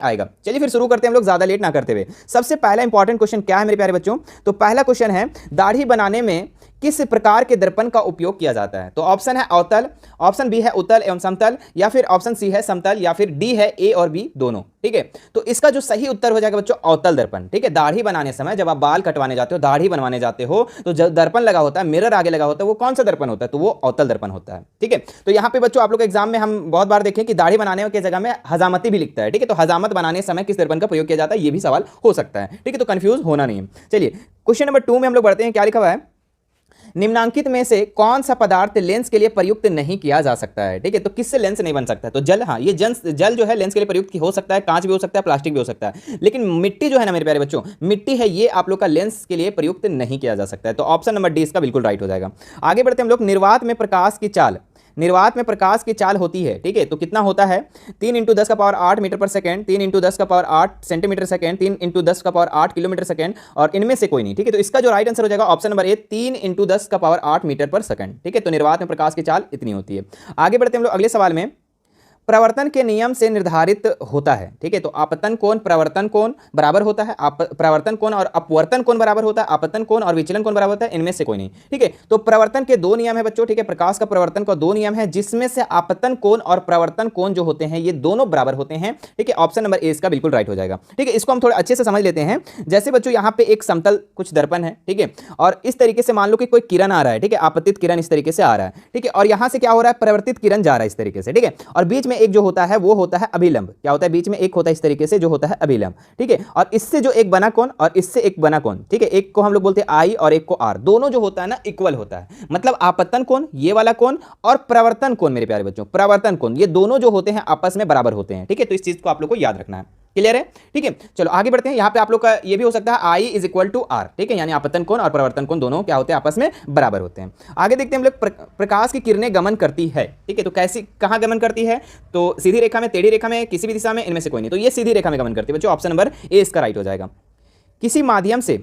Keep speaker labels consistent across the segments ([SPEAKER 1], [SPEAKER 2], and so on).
[SPEAKER 1] आएगा। चलिए फिर शुरू करते हैं हम लोग ज्यादा लेट ना करते हुए। सबसे पहला इंपॉर्टेंट क्वेश्चन क्या है मेरे प्यारे बच्चों? तो पहला क्वेश्चन है, दाढ़ी बनाने में किस प्रकार के दर्पण का उपयोग किया जाता है? तो ऑप्शन है अवतल, ऑप्शन बी है उत्तल एवं समतल, या फिर ऑप्शन सी है समतल, या फिर डी है ए और बी दोनों। ठीक है, तो इसका जो सही उत्तर हो जाएगा बच्चों अवतल दर्पण। ठीक है, दाढ़ी बनाने समय जब आप बाल कटवाने जाते हो, दाढ़ी बनवाने जाते हो, तो जब दर्पण लगा होता है, मिरर आगे लगा होता है, वो कौन सा दर्पण होता है? तो वो अवतल दर्पण होता है। ठीक है, तो यहाँ पे बच्चों आप लोग एग्जाम में हम बहुत बार देखें कि दाढ़ी बनाने की जगह में हजामती भी लिखता है। ठीक है, तो हजामत बनाने समय किस दर्पण का प्रयोग किया जाता है, ये भी सवाल हो सकता है। ठीक है, तो कंफ्यूज होना नहीं है। चलिए क्वेश्चन नंबर 2 में हम लोग बढ़ते हैं। क्या लिखा हुआ है? निम्नांकित में से कौन सा पदार्थ लेंस के लिए प्रयुक्त नहीं किया जा सकता है? ठीक है, तो किससे लेंस नहीं बन सकता है? तो जल, हाँ ये जल जो है लेंस के लिए प्रयुक्त हो सकता है, कांच भी हो सकता है, प्लास्टिक भी हो सकता है, लेकिन मिट्टी जो है ना मेरे प्यारे बच्चों, मिट्टी है, ये आप लोग का लेंस के लिए प्रयुक्त नहीं किया जा सकता है। तो ऑप्शन नंबर डी इसका बिल्कुल राइट हो जाएगा। आगे बढ़ते हैं हम लोग। निर्वात में प्रकाश की चाल, निर्वात में प्रकाश की चाल होती है, ठीक है, तो कितना होता है? 3 × 10⁸ मीटर पर second, 3 × 10⁸ centimetre second, 3 × 10⁸ kilometre second, और इनमें से कोई नहीं। ठीक है, तो इसका जो राइट आंसर हो जाएगा ऑप्शन नंबर ए, 3 × 10⁸ मीटर पर सेकंड। ठीक है, तो निर्वात में प्रकाश की चाल इतनी होती है। आगे बढ़ते हैं हम लोग अगले सवाल में। प्रवर्तन के नियम से निर्धारित होता है। ठीक है, तो आपतन कोण प्रवर्तन कोण बराबर होता है, प्रवर्तन कोण और अपवर्तन कोण बराबर होता है, आपतन कोण और विचलन कोण बराबर होता है, इनमें से कोई नहीं। ठीक है, तो प्रवर्तन के 2 नियम है बच्चों। ठीक है, प्रकाश का प्रवर्तन का 2 नियम है, जिसमें से आपतन कोण और प्रवर्तन कोण जो होते हैं ये दोनों बराबर होते हैं। ठीक है, ऑप्शन नंबर ए इसका बिल्कुल राइट हो जाएगा। ठीक है, इसको हम थोड़ा अच्छे से समझ लेते हैं। जैसे बच्चों यहाँ पे एक समतल कुछ दर्पण है, ठीक है, और इस तरीके से मान लो कि कोई किरण आ रहा है, ठीक है, आपतित किरण इस तरीके से आ रहा है, ठीक है, और यहां से क्या हो रहा है? परिवर्तित किरण जा रहा है इस तरीके से, ठीक है, और बीच में एक जो होता है वो होता है अभिलंब। क्या होता है? बीच में एक होता है इस तरीके से जो होता है अभिलंब। ठीक है, और इससे जो एक बना कोण और इससे एक बना कोण, ठीक है, एक को हम लोग बोलते हैं आई और एक को आर, दोनों जो होता है ना इक्वल होता है। मतलब आपतन कोण ये वाला कोण और प्रवर्तन कोण मेरे प्यारे बच्चों, प्रवर्तन कोण ये दोनों जो होते हैं आपस में बराबर होते हैं। ठीक है, तो इस चीज को आप लोग को याद रखना है। क्लियर है? ठीक है, चलो आगे बढ़ते हैं। यहां पे आप लोग का ये भी हो सकता है आई = आर। ठीक है, यानी आपतन कोण और प्रवर्तन कोण दोनों क्या होते हैं? आपस में बराबर होते हैं। आगे देखते हैं हम लोग। प्रकाश की किरणें गमन करती है, ठीक है, तो कैसी, कहां गमन करती है? तो सीधी रेखा में, टेढ़ी रेखा में, किसी भी दिशा में, इनमें से कोई नहीं। तो ये सीधी रेखा में गमन करती है बच्चों, ऑप्शन नंबर ए इसका राइट हो जाएगा। किसी माध्यम से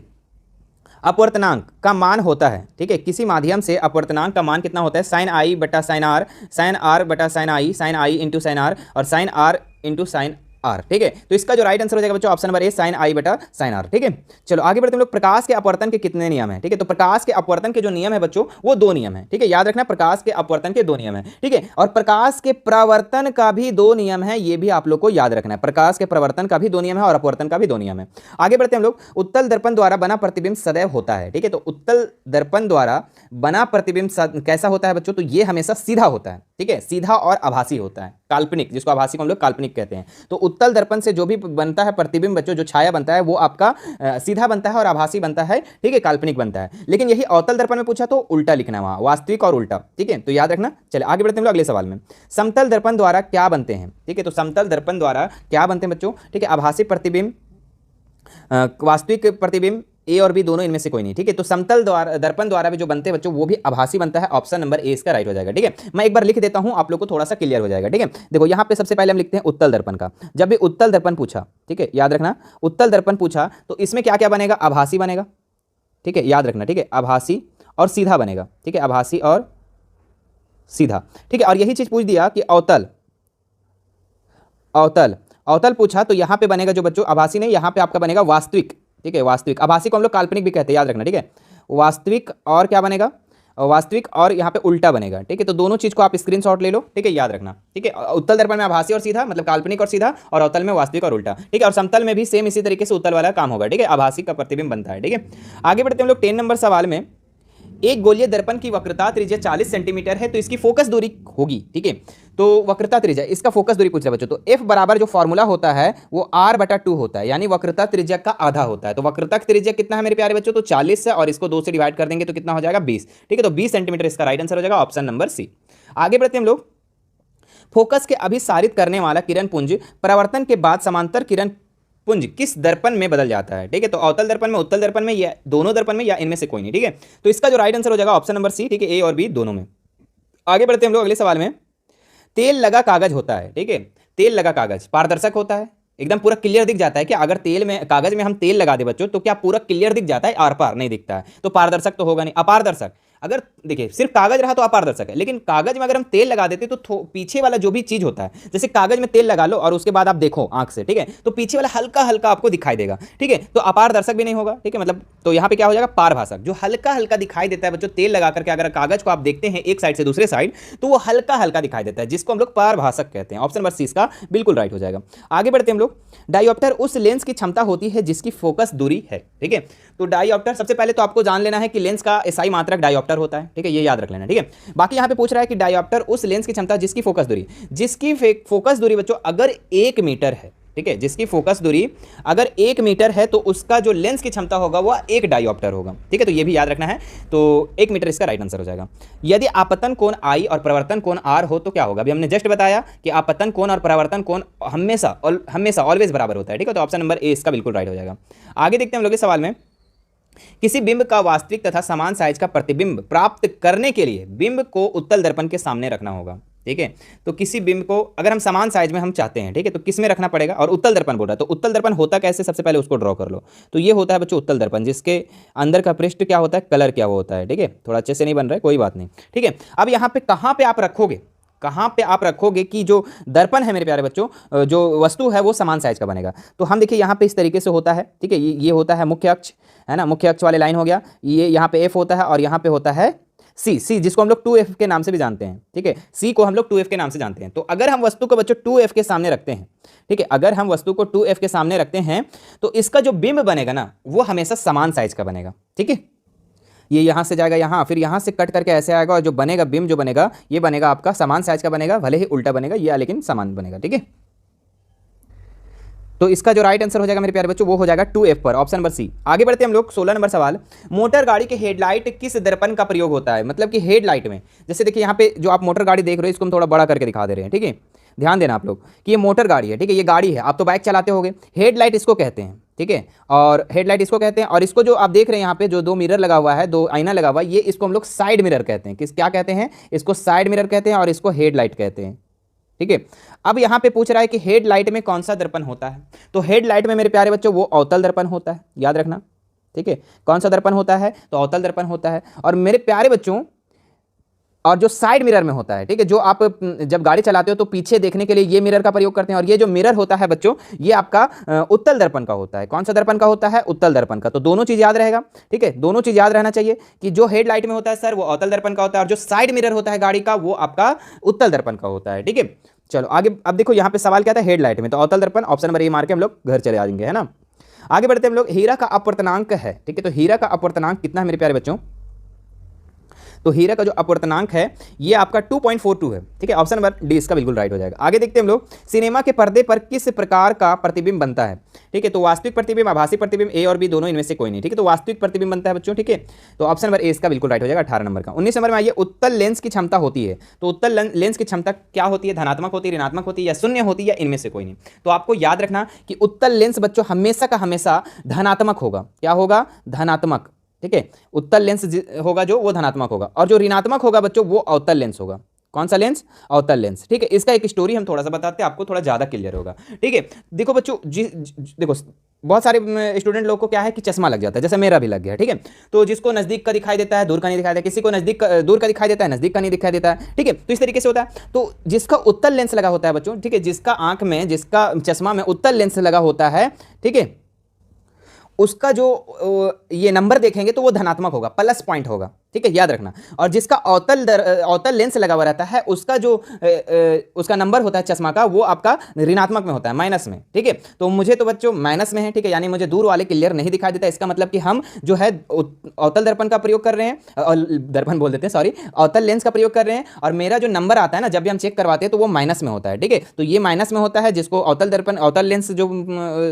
[SPEAKER 1] अपवर्तनांक का मान होता है, ठीक है, किसी माध्यम से अपवर्तनांक का मान कितना होता है? sin i बटा sin r, sin r बटा sin i, sin i into sin r, और sin r into sin R. ठीक है, तो इसका जो राइट आंसर हो जाएगा बच्चों option number A, sin i बटा sin r। ठीक है, चलो आगे बढ़ते हैं हम लोग। प्रकाश के अपवर्तन के कितने नियम हैं? ठीक है, तो प्रकाश के अपवर्तन के जो नियम है बच्चों वो 2 नियम है। ठीक है, याद रखना, प्रकाश के अपवर्तन के 2 नियम है। ठीक है, और प्रकाश के प्रवर्तन का भी 2 नियम है, ये भी आप लोग को याद रखना है। प्रकाश के प्रवर्तन का भी 2 नियम है और अपवर्तन का भी 2 नियम है। आगे बढ़ते हैं हम लोग। उत्तल दर्पण द्वारा बना प्रतिबिंब सदैव होता है। ठीक है, तो उत्तल दर्पण द्वारा बना प्रतिबिंब कैसा होता है बच्चों? तो ये हमेशा सीधा होता है। ठीक है, सीधा और आभासी होता है, काल्पनिक, जिसको आभासी को हम लोग काल्पनिक कहते हैं। तो उत्तल दर्पण से जो भी बनता है प्रतिबिंब बच्चों, जो छाया बनता है वो आपका सीधा बनता है और आभासी बनता है, ठीक है, काल्पनिक बनता है। लेकिन यही अवतल दर्पण में पूछा तो उल्टा लिखना, वहां वास्तविक और उल्टा। ठीक है, तो याद रखना। चलिए आगे बढ़ते हैं हम लोग अगले सवाल में। समतल दर्पण द्वारा क्या बनते हैं? ठीक है, तो समतल दर्पण द्वारा क्या बनते हैं बच्चों? ठीक है, आभासी प्रतिबिंब, वास्तविक प्रतिबिंब, ए और बी दोनों, इनमें से कोई नहीं। ठीक है, तो समतल दर्पण द्वारा भी जो बनते हैं बच्चों वो भी आभासी बनता है, ऑप्शन नंबर ए इसका राइट हो जाएगा। ठीक है, मैं एक बार लिख देता हूं, आप लोग को थोड़ा सा क्लियर हो जाएगा। ठीक है, देखो यहां पे सबसे पहले हम लिखते हैं उत्तल दर्पण का। जब भी उत्तल दर्पण पूछा, ठीक है, याद रखना, उत्तल दर्पण पूछा तो इसमें क्या क्या बनेगा? आभासी बनेगा। ठीक है, याद रखना, ठीक है, आभासी और सीधा बनेगा। ठीक है, आभासी और सीधा। ठीक है, और यही चीज पूछ दिया कि अवतल, अवतल, अवतल पूछा तो यहां पे बनेगा जो बच्चों आभासी नहीं, यहां पे आपका बनेगा वास्तविक। ठीक है, वास्तविक, आभासी को हम लोग काल्पनिक भी कहते हैं, याद रखना। ठीक है, वास्तविक और क्या बनेगा? वास्तविक और यहाँ पे उल्टा बनेगा। ठीक है, तो दोनों चीज को आप स्क्रीनशॉट ले लो। ठीक है, याद रखना। ठीक है, उत्तल दर्पण में आभासी और सीधा, मतलब काल्पनिक और सीधा, और अवतल में वास्तविक और उल्टा। ठीक है, और समतल में भी सेम इसी तरीके से उत्तल वाला काम होगा। ठीक है, आभासी का प्रतिबिंब बनता है। ठीक है, आगे बढ़ते हैं हम लोग 10 नंबर सवाल में। एक गोलीय दर्पण की वक्रता त्रिज्या 40 सेंटीमीटर है, तो इसकी फोकस दूरी होगी। ठीक है, तो वक्रता त्रिज्या, इसका फोकस दूरी पूछ रहा है बच्चों, तो f बराबर जो फॉर्मूला होता है वो r/2 होता है, यानी वक्रता त्रिज्या का आधा होता है। तो वक्रता त्रिज्या कितना है मेरे प्यारे बच्चों? तो 40 है, और इसको 2 से डिवाइड कर देंगे तो कितना हो जाएगा? 20। ठीक है, तो 20 सेंटीमीटर इसका राइट आंसर हो जाएगा, ऑप्शन नंबर सी। आगे बढ़ते हैं हम लोग। फोकस के अभिसारित करने वाला किरण पुंज परावर्तन के बाद समांतर किरण पुंज किस दर्पण में बदल जाता है? ठीक है, तो अवतल दर्पण में, उत्तल दर्पण में, या दोनों दर्पण में, या इनमें से कोई नहीं। ठीक है, तो इसका जो राइट आंसर हो जाएगा ऑप्शन नंबर सी। ठीक है, ए और बी दोनों में। आगे बढ़ते हैं हम लोग अगले सवाल में। तेल लगा कागज होता है। ठीक है, तेल लगा कागज पारदर्शक होता है, एकदम पूरा क्लियर दिख जाता है कि अगर तेल में, कागज में हम तेल लगा दे बच्चों तो क्या पूरा क्लियर दिख जाता है? आर पार नहीं दिखता है, तो पारदर्शक तो होगा नहीं, अपारदर्शक। अगर देखिए सिर्फ कागज रहा तो अपारदर्शक है, लेकिन कागज में अगर हम तेल लगा देते तो पीछे वाला जो भी चीज होता है, जैसे कागज में तेल लगा लो और उसके बाद आप देखो आंख से, ठीक है, तो पीछे वाला हल्का हल्का आपको दिखाई देगा, ठीक है, तो अपारदर्शक भी नहीं होगा, ठीक है, मतलब तो यहाँ पे क्या हो जाएगा, पारभाषक। जो हल्का हल्का दिखाई देता है बच्चों तेल लगा करके, अगर कागज को आप देखते हैं एक साइड से दूसरे साइड, तो वो हल्का हल्का दिखाई देता है, जिसको हम लोग पारभाषक कहते हैं। ऑप्शन नंबर सी इसका बिल्कुल राइट हो जाएगा। आगे बढ़ते हैं हम लोग। डायोप्टर उस लेंस की क्षमता होती है जिसकी फोकस दूरी है, ठीक है, तो डायोप्टर सबसे पहले तो आपको जान लेना है कि लेंस का एसआई मात्रक डायोप्टर होता है, ठीक है, ये याद रख लेना, ठीक है। बाकी यहां पे पूछ रहा है कि डायोप्टर उस लेंस की क्षमता जिसकी फोकस दूरी बच्चों अगर 1 मीटर है, ठीक है, जिसकी फोकस दूरी अगर 1 मीटर है तो उसका जो लेंस की क्षमता होगा वो 1 डायोप्टर होगा, ठीक है, तो ये भी याद रखना है। तो 1 मीटर इसका राइट आंसर हो जाएगा। यदि आपतन कोण I और प्रवर्तन कोण R हो तो क्या होगा? अभी हमने जस्ट बताया कि आपतन कोण और प्रवर्तन कोण हमेशा ऑलवेज बराबर होता है, ठीक है, तो ऑप्शन नंबर ए इसका बिल्कुल राइट हो जाएगा। आगे देखते हैं हम लोग इस सवाल में। किसी बिंब का वास्तविक तथा समान साइज का प्रतिबिंब प्राप्त करने के लिए बिंब को उत्तल दर्पण के सामने रखना होगा, ठीक है, तो किसी बिंब को अगर हम समान साइज में हम चाहते हैं, ठीक है, तो किस में रखना पड़ेगा? और उत्तल दर्पण बोल रहा है, तो उत्तल दर्पण होता कैसे, सबसे पहले उसको ड्रॉ कर लो। तो ये होता है बच्चों उत्तल दर्पण, जिसके अंदर का पृष्ठ क्या होता है, कलर क्या होता है, ठीक है, थोड़ा अच्छे से नहीं बन रहा है, कोई बात नहीं, ठीक है। अब यहाँ पे कहाँ पे आप रखोगे, कहाँ पे आप रखोगे कि जो दर्पण है मेरे प्यारे बच्चों, जो वस्तु है वो समान साइज का बनेगा। तो हम देखिए यहाँ पे इस तरीके से होता है, ठीक है, ये होता है मुख्य अक्ष, है ना, मुख्य अक्ष वाले लाइन हो गया, ये यहाँ पे एफ होता है और यहाँ पे होता है सी जिसको हम लोग 2F के नाम से भी जानते हैं, ठीक है, सी को हम लोग 2F के नाम से जानते हैं। तो अगर हम वस्तु को बच्चों 2F के सामने रखते हैं, ठीक है, अगर हम वस्तु को 2F के सामने रखते हैं तो इसका जो बिंब बनेगा ना वो हमेशा समान साइज का बनेगा, ठीक है, ये यहाँ से जाएगा यहाँ, फिर यहाँ से कट करके ऐसे आएगा और जो बनेगा बिंब जो बनेगा ये बनेगा आपका समान साइज का बनेगा, भले ही उल्टा बनेगा ये लेकिन समान बनेगा, ठीक है। तो इसका जो राइट आंसर हो जाएगा मेरे प्यारे बच्चों वो हो जाएगा 2F पर, ऑप्शन नंबर सी। आगे बढ़ते हैं हम लोग 16 नंबर सवाल। मोटर गाड़ी के हेडलाइट किस दर्पण का प्रयोग होता है? मतलब कि हेडलाइट में, जैसे देखिए यहाँ पे जो आप मोटर गाड़ी देख रहे हो इसको हम थोड़ा बड़ा करके दिखा दे रहे हैं, ठीक है, ध्यान देना आप लोग कि ये मोटर गाड़ी है, ठीक है, ये गाड़ी है, आप तो बाइक चलाते होगे, हेडलाइट इसको कहते हैं, ठीक है, और हेडलाइट इसको कहते हैं। और इसको जो आप देख रहे हैं यहाँ पे जो 2 मिरर लगा हुआ है, 2 आईना लगा हुआ है, ये इसको हम लोग साइड मिरर कहते हैं। किस क्या कहते हैं? इसको साइड मिरर कहते हैं और इसको हेडलाइट कहते हैं, ठीक है। अब यहाँ पे पूछ रहा है कि हेडलाइट में कौन सा दर्पण होता है? तो हेडलाइट में मेरे प्यारे बच्चों वो अवतल दर्पण होता है, याद रखना, ठीक है, कौन सा दर्पण होता है? तो अवतल दर्पण होता है। और मेरे प्यारे बच्चों और जो साइड मिरर में होता है, ठीक है, जो आप जब गाड़ी चलाते हो तो पीछे देखने के लिए ये मिरर का प्रयोग करते हैं, और ये जो मिरर होता है बच्चों ये आपका उत्तल दर्पण का होता है। कौन सा दर्पण का होता है? उत्तल दर्पण का। तो दोनों चीज याद रहेगा, ठीक है, दोनों चीज याद रहना चाहिए कि जो हेडलाइट में होता है सर वो अवतल दर्पण का होता है और जो साइड मिरर होता है गाड़ी का वो आपका उत्तल दर्पण का होता है, ठीक है। चलो आगे, अब देखो यहाँ पे सवाल क्या था, हेडलाइट में, तो अवतल दर्पण, ऑप्शन नंबर ए मार के हम लोग घर चले आएंगे, है ना। आगे बढ़ते हम लोग। हीरा का अपवर्तनांक है, ठीक है, तो हीरा का अपवर्तनांक कितना है मेरे प्यारे बच्चों? तो हीरा का जो अपवर्तनांक है ये आपका 2.42 है, ठीक है, ऑप्शन नंबर डी इसका बिल्कुल राइट हो जाएगा। आगे देखते हैं हम लोग। सिनेमा के पर्दे पर किस प्रकार का प्रतिबिंब बनता है? ठीक है, तो वास्तविक प्रतिबिंब, आभासी प्रतिबिंब, ए और बी दोनों इनमें से कोई नहीं, ठीक है, तो वास्तविक प्रतिबिंब बनता है बच्चों, ठीक है, तो ऑप्शन नंबर ए इसका बिल्कुल राइट हो जाएगा 18 नंबर का। 19 नंबर में आइए, उत्तल लेंस की क्षमता होती है, तो उत्तल लेंस की क्षमता क्या होती है? धनात्मक होती है, ऋणात्मक होती है या शून्य होती है या इनमें से कोई नहीं? तो आपको याद रखना कि उत्तल लेंस बच्चों हमेशा का हमेशा धनात्मक होगा। क्या होगा? धनात्मक, ठीक है, उत्तल लेंस होगा जो वो धनात्मक होगा, और जो ऋणात्मक होगा बच्चों वो अवतल लेंस होगा। कौन सा लेंस? अवतल लेंस, ठीक है। इसका एक स्टोरी हम थोड़ा सा बताते हैं, आपको थोड़ा ज्यादा क्लियर होगा, ठीक है। देखो बच्चों, देखो बहुत सारे स्टूडेंट लोग को क्या है कि चश्मा लग जाता है, जैसे मेरा भी लग गया, ठीक है, तो जिसको नजदीक का दिखाई देता है दूर का नहीं दिखाई देता, किसी को नजदीक दूर का दिखाई देता है नजदीक का नहीं दिखाई देता है, ठीक है, तो इस तरीके से होता है। तो जिसका उत्तल लेंस लगा होता है बच्चों, ठीक है, जिसका आंख में, जिसका चश्मा में उत्तल लेंस लगा होता है, ठीक है, उसका जो ये नंबर देखेंगे तो वो धनात्मक होगा, प्लस पॉइंट होगा, ठीक है, याद रखना। और जिसका अवतल लेंस लगा हुआ रहता है उसका जो उसका नंबर होता है चश्मा का वो आपका ऋणात्मक में होता है, माइनस में, ठीक है। तो मुझे तो बच्चों माइनस में है, ठीक है, यानी मुझे दूर वाले क्लियर नहीं दिखाई देता। इसका मतलब कि हम जो है अवतल दर्पण का प्रयोग कर रहे हैं, दर्पण बोल देते हैं, सॉरी, अवतल लेंस का प्रयोग कर रहे हैं, और मेरा जो नंबर आता है ना जब भी हम चेक करवाते हैं तो वो माइनस में होता है, ठीक है, तो ये माइनस में होता है। जिसको अवतल दर्पण, अवतल लेंस जो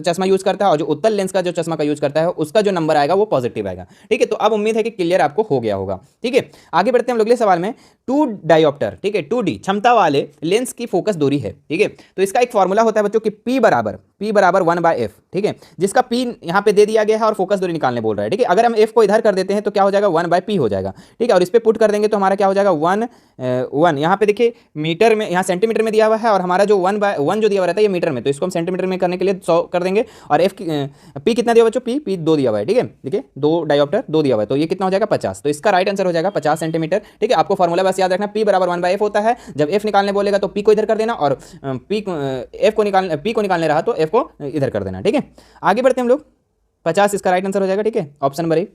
[SPEAKER 1] चश्मा यूज करता है और जो उत्तल लेंस का जो चश्मा का यूज करता है उसका जो नंबर आएगा वो पॉजिटिव आएगा, ठीक है। तो अब उम्मीद है कि क्लियर आपको हो गया होगा, ठीक है। आगे बढ़ते हैं हम लोग अगले सवाल में। 2 डायोप्टर, ठीक है, 2D क्षमता वाले लेंस की फोकस दूरी है, ठीक है, तो इसका एक फॉर्मूला होता है बच्चों कि P बराबर P बराबर 1/f, ठीक है, जिसका P यहाँ पे दे दिया गया है और फोकस दूरी निकालने बोल रहा है, ठीक है। अगर हम F को इधर कर देते हैं तो क्या हो जाएगा 1/p हो जाएगा, ठीक है, और इस पे पुट कर देंगे तो हमारा क्या हो जाएगा 1 यहाँ पे देखिए मीटर में, यहाँ सेंटीमीटर में दिया हुआ है और हमारा जो 1/1 जो दिया हुआ रहता है ये मीटर में, तो इसको हम सेंटीमीटर में करने के लिए 100 कर देंगे। और P कितना दिया हुआ बच्चों, P 2 दिया हुआ है, ठीक है, देखिए 2 डायोप्टर 2 दिया हुआ है, तो ये कितना हो जाएगा 50, तो इसका राइट आंसर हो जाएगा 50 सेंटीमीटर, ठीक है। आपको फॉर्मूला बस याद रखना, P बराबर 1/f होता है, जब F निकालने बोलेगा तो P को इधर कर देना और P को निकालने रहा तो F को इधर कर देना, ठीक है। आगे बढ़ते हैं हम लोग, 50 इसका राइट आंसर हो जाएगा, ठीक है, ऑप्शन नंबर ए।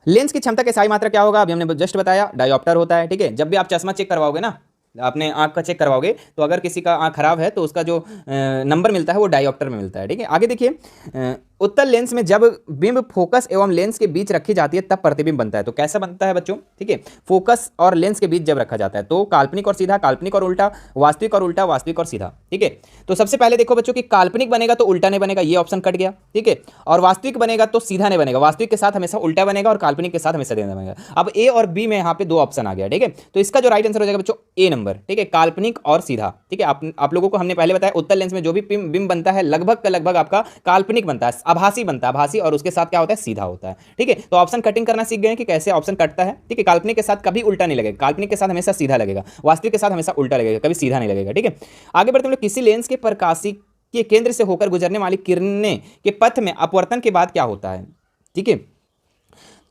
[SPEAKER 1] लेंस की क्षमता के SI मात्रा क्या होगा, अभी हमने जस्ट बताया डायोप्टर होता है, ठीक है। जब भी आप चश्मा चेक करवाओगे ना, अपने आंख का चेक करवाओगे तो अगर किसी का आंख खराब है तो उसका जो नंबर मिलता है वो डायोप्टर में मिलता है, ठीक है। आगे देखिए, उत्तल लेंस में जब बिंब फोकस एवं लेंस के बीच रखी जाती है तब प्रतिबिंब बनता है, तो कैसा बनता है बच्चों, ठीक है। फोकस और लेंस के बीच जब रखा जाता है तो काल्पनिक और सीधा, काल्पनिक और उल्टा, वास्तविक और उल्टा, वास्तविक और सीधा, ठीक है। तो सबसे पहले देखो बच्चों कि काल्पनिक बनेगा तो उल्टा नहीं बनेगा, ये ऑप्शन कट गया, ठीक है। और वास्तविक बनेगा तो सीधा नहीं बनेगा, वास्तविक के साथ हमेशा उल्टा बनेगा और काल्पनिक के साथ हमेशा सीधा बनेगा। अब ए और बी में यहाँ पे 2 ऑप्शन आ गया, ठीक है। तो इसका जो राइट आंसर हो जाएगा बच्चों ए नंबर, ठीक है, काल्पनिक और सीधा, ठीक है। आप लोगों को हमने पहले बताया उत्तल लेंस में जो भी बिंब बनता है लगभग आपका काल्पनिक बनता है, आभासी बनता है, और उसके साथ क्या होता है सीधा होता है, ठीक है। तो ऑप्शन कटिंग करना सीख गए कि कैसे ऑप्शन कटता है, ठीक है। काल्पनिक के साथ कभी उल्टा नहीं लगेगा, काल्पनिक के साथ हमेशा सीधा लगेगा, वास्तविक के साथ हमेशा उल्टा लगेगा, कभी सीधा नहीं लगेगा, ठीक है। आगे बढ़ते हैं, किसी लेंस के प्रकाशिक के केंद्र से होकर गुजरने वाली किरणें के पथ में अपवर्तन के बाद क्या होता है, ठीक है।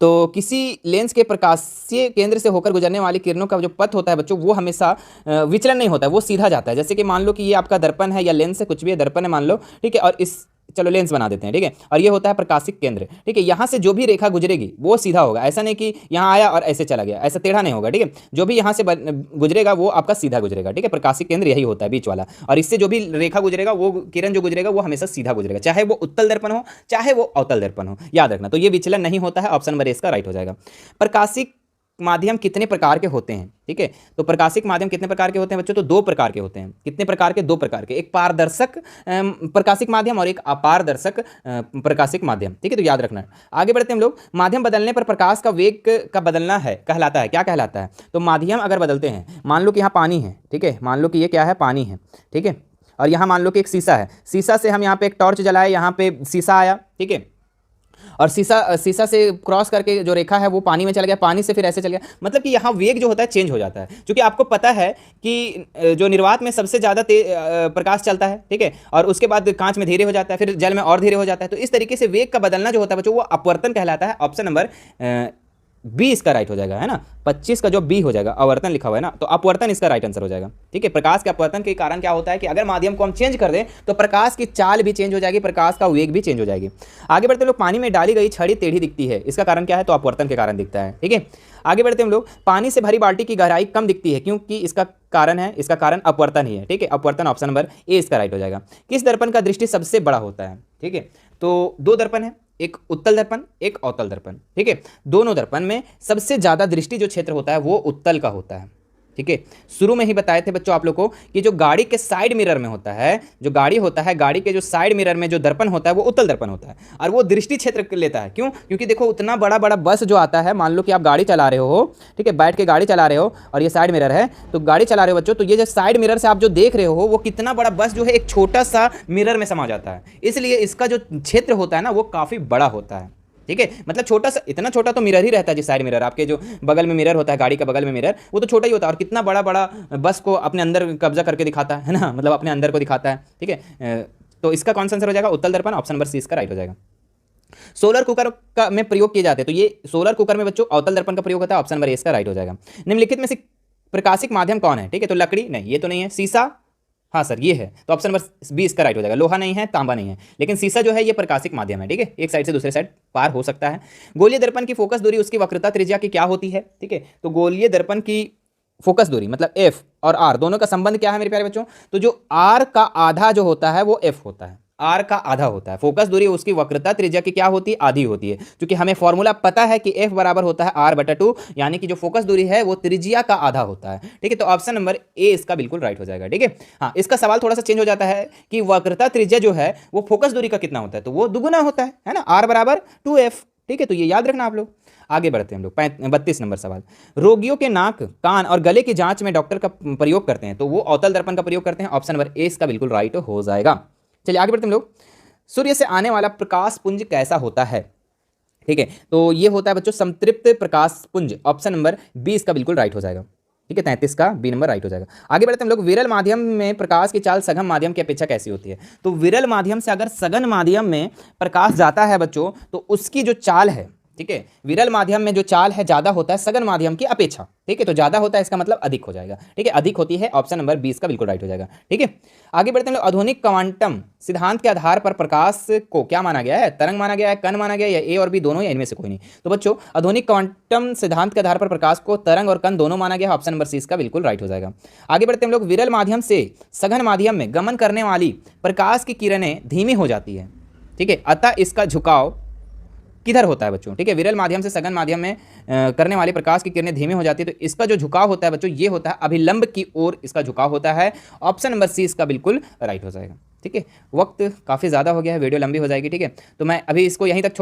[SPEAKER 1] तो किसी लेंस के प्रकाशीय केंद्र से होकर गुजरने वाली किरणों का जो पथ होता है बच्चों वो हमेशा विचलन नहीं होता है, वो सीधा जाता है। जैसे कि मान लो कि ये आपका दर्पण है या लेंस है, कुछ भी है, दर्पण है मान लो, ठीक है, और इस चलो लेंस बना देते हैं, ठीक है, और ये होता है प्रकाशिक केंद्र, ठीक है। यहाँ से जो भी रेखा गुजरेगी वो सीधा होगा, ऐसा नहीं कि यहाँ आया और ऐसे चला गया, ऐसा टेढ़ा नहीं होगा, ठीक है। जो भी यहाँ से गुजरेगा वो आपका सीधा गुजरेगा, ठीक है। प्रकाशिक केंद्र यही होता है बीच वाला, और इससे जो भी रेखा गुजरेगा वो किरण जो गुजरेगा वो हमेशा सीधा गुजरेगा, चाहे वो उत्तल दर्पण हो चाहे वो अवतल दर्पण हो, याद रखना। तो ये विचलन नहीं होता है, ऑप्शन नंबर इसका राइट हो जाएगा। प्रकाशिक माध्यम कितने प्रकार के होते हैं, ठीक है। तो प्रकाशिक माध्यम कितने प्रकार के होते हैं बच्चों, तो 2 प्रकार के होते हैं। कितने प्रकार के, 2 प्रकार के, एक पारदर्शक प्रकाशिक माध्यम और एक अपारदर्शक प्रकाशिक माध्यम, ठीक है। तो याद रखना। आगे बढ़ते हैं हम लोग, माध्यम बदलने पर प्रकाश का वेग का बदलना है कहलाता है, क्या कहलाता है। तो माध्यम अगर बदलते हैं, मान लो कि यहाँ पानी है, ठीक है, मान लो कि ये क्या है, पानी है, ठीक है, और यहाँ मान लो कि एक शीशा है, शीशा से हम यहाँ पे एक टॉर्च जलाए, यहाँ पे शीशा आया, ठीक है, और शीशा से क्रॉस करके जो रेखा है वो पानी में चला गया, पानी से फिर ऐसे चल गया, मतलब कि यहाँ वेग जो होता है चेंज हो जाता है। क्योंकि आपको पता है कि जो निर्वात में सबसे ज़्यादा प्रकाश चलता है, ठीक है, और उसके बाद कांच में धीरे हो जाता है, फिर जल में और धीरे हो जाता है। तो इस तरीके से वेग का बदलना जो होता है बच्चों वो अपवर्तन कहलाता है। ऑप्शन नंबर बी इसका राइट हो जाएगा, है ना। 25 का जो बी हो जाएगा, अवर्तन लिखा हुआ है ना, तो अपवर्तन इसका राइट आंसर हो जाएगा, ठीक है। प्रकाश के अपवर्तन के कारण क्या होता है कि अगर माध्यम को हम चेंज कर दें तो प्रकाश की चाल भी चेंज हो जाएगी, प्रकाश का वेग भी चेंज हो जाएगी। आगे बढ़ते लोग, पानी में डाली गई छड़ी टेढ़ी दिखती है, इसका कारण क्या है, तो अपवर्तन के कारण दिखता है, ठीक है। आगे बढ़ते हम लोग, पानी से भरी बाल्टी की गहराई कम दिखती है क्योंकि इसका कारण है, इसका कारण अपवर्तन ही है, ठीक है। अपवर्तन ऑप्शन नंबर ए इसका राइट हो जाएगा। किस दर्पण का दृष्टि सबसे बड़ा होता है, ठीक है। तो 2 दर्पण है, एक उत्तल दर्पण एक अवतल दर्पण, ठीक है। दोनों दर्पण में सबसे ज्यादा दृष्टि जो क्षेत्र होता है वो उत्तल का होता है, ठीक है। शुरू में ही बताए थे बच्चों आप लोग को कि जो गाड़ी के साइड मिरर में होता है, जो गाड़ी होता है, गाड़ी के जो साइड मिरर में जो दर्पण होता है वो उत्तल दर्पण होता है, और वो दृष्टि क्षेत्र लेता है। क्यों, क्योंकि देखो उतना बड़ा बड़ा बस जो आता है, मान लो कि आप गाड़ी चला रहे हो, ठीक है, बैठ के गाड़ी चला रहे हो और ये साइड मिरर है, तो गाड़ी चला रहे हो बच्चों, तो ये जो साइड मिरर से आप जो देख रहे हो वो कितना बड़ा बस जो है एक छोटा सा मिरर में समा जाता है, इसलिए इसका जो क्षेत्र होता है ना वो काफ़ी बड़ा होता है, ठीक है। मतलब छोटा सा, इतना छोटा तो मिरर ही रहता है जी, साइड मिरर, आपके जो बगल में मिरर होता है, गाड़ी का बगल में मिरर, वो तो छोटा ही होता है, और कितना बड़ा बड़ा बस को अपने अंदर कब्जा करके दिखाता है ना, मतलब अपने अंदर को दिखाता है, ठीक है। तो इसका कौन सा आंसर हो जाएगा, उत्तल दर्पण, ऑप्शन नंबर सी इसका राइट हो जाएगा। सोलर कुकर का में प्रयोग किए जाते हैं, तो ये सोलर कुकर में बच्चों अवतल दर्पण का प्रयोग होता है, ऑप्शन नंबर ए इसका राइट हो जाएगा। निम्नलिखित में से प्रकाशिक माध्यम कौन है, ठीक है। तो लकड़ी नहीं, ये तो नहीं है, शीशा, हाँ सर ये है, तो ऑप्शन नंबर बी इसका राइट हो जाएगा। लोहा नहीं है, तांबा नहीं है, लेकिन शीशा जो है ये प्रकाशिक माध्यम है, ठीक है, एक साइड से दूसरे साइड पार हो सकता है। गोलीय दर्पण की फोकस दूरी उसकी वक्रता त्रिज्या की क्या होती है, ठीक है। तो गोलीय दर्पण की फोकस दूरी मतलब एफ और आर दोनों का संबंध क्या है मेरे प्यारे बच्चों, तो जो आर का आधा जो होता है वो एफ होता है, आर का आधा होता है। फोकस दूरी उसकी वक्रता त्रिज्या की क्या होती है, आधी होती है। क्योंकि हमें फॉर्मूला पता है कि एफ बराबर होता है r/2, यानी कि जो फोकस दूरी है वो त्रिज्या का आधा होता है, ठीक है। तो ऑप्शन नंबर ए इसका बिल्कुल राइट हो जाएगा, ठीक है। हाँ, इसका सवाल थोड़ा सा चेंज हो जाता है कि वक्रता त्रिज्या जो है वो फोकस दूरी का कितना होता है, तो वो दुगुना होता है ना, r/2f, ठीक है। तो ये याद रखना आप लोग। आगे बढ़ते हैं हम लोग, 32 नंबर सवाल। रोगियों के नाक, कान और गले की जांच में डॉक्टर का प्रयोग करते हैं, तो वो अवतल दर्पण का प्रयोग करते हैं, ऑप्शन नंबर ए इसका बिल्कुल राइट हो जाएगा। चलिए आगे बढ़ते हम लोग। सूर्य से आने वाला प्रकाश पुंज कैसा होता है? ठीक है, तो ये होता है बच्चों संतृप्त प्रकाश पुंज। ऑप्शन नंबर बी इसका बिल्कुल राइट हो जाएगा। ठीक है, 33 का बी नंबर राइट हो जाएगा। आगे बढ़ते हम लोग। विरल माध्यम में प्रकाश की चाल सघन माध्यम की अपेक्षा कैसी होती है? तो विरल माध्यम से अगर सघन माध्यम में प्रकाश जाता है बच्चों, तो उसकी जो चाल है, ठीक है, विरल माध्यम में जो चाल है ज्यादा होता है सघन माध्यम की अपेक्षा। ठीक है, तो ज्यादा होता है इसका मतलब अधिक हो जाएगा। ठीक है, अधिक होती है, ऑप्शन नंबर 20 का बिल्कुल राइट हो जाएगा। ठीक है, आगे बढ़ते हैं लोग। आधुनिक क्वांटम सिद्धांत के आधार पर प्रकाश को क्या माना गया है? तरंग माना गया है, कण माना गया है, या ए और बी दोनों, या इनमें से कोई नहीं? तो बच्चों आधुनिक क्वांटम सिद्धांत के आधार पर प्रकाश को तरंग और कण दोनों माना गया है, ऑप्शन नंबर सी इसका बिल्कुल राइट हो जाएगा। आगे बढ़ते हैं लोग। विरल माध्यम से सघन माध्यम में गमन करने वाली प्रकाश की किरणें धीमी हो जाती है। ठीक है, अतः इसका झुकाव किधर होता है बच्चों? ठीक है, विरल माध्यम से सघन माध्यम में करने वाली प्रकाश की किरणें धीमी हो जाती है, तो इसका जो झुकाव होता है बच्चों ये होता है अभिलंब की ओर, इसका झुकाव होता है, ऑप्शन नंबर सी इसका बिल्कुल राइट हो जाएगा। ठीक है, वक्त काफ़ी ज़्यादा हो गया है, वीडियो लंबी हो जाएगी। ठीक है, तो मैं अभी इसको यहीं तक छोड़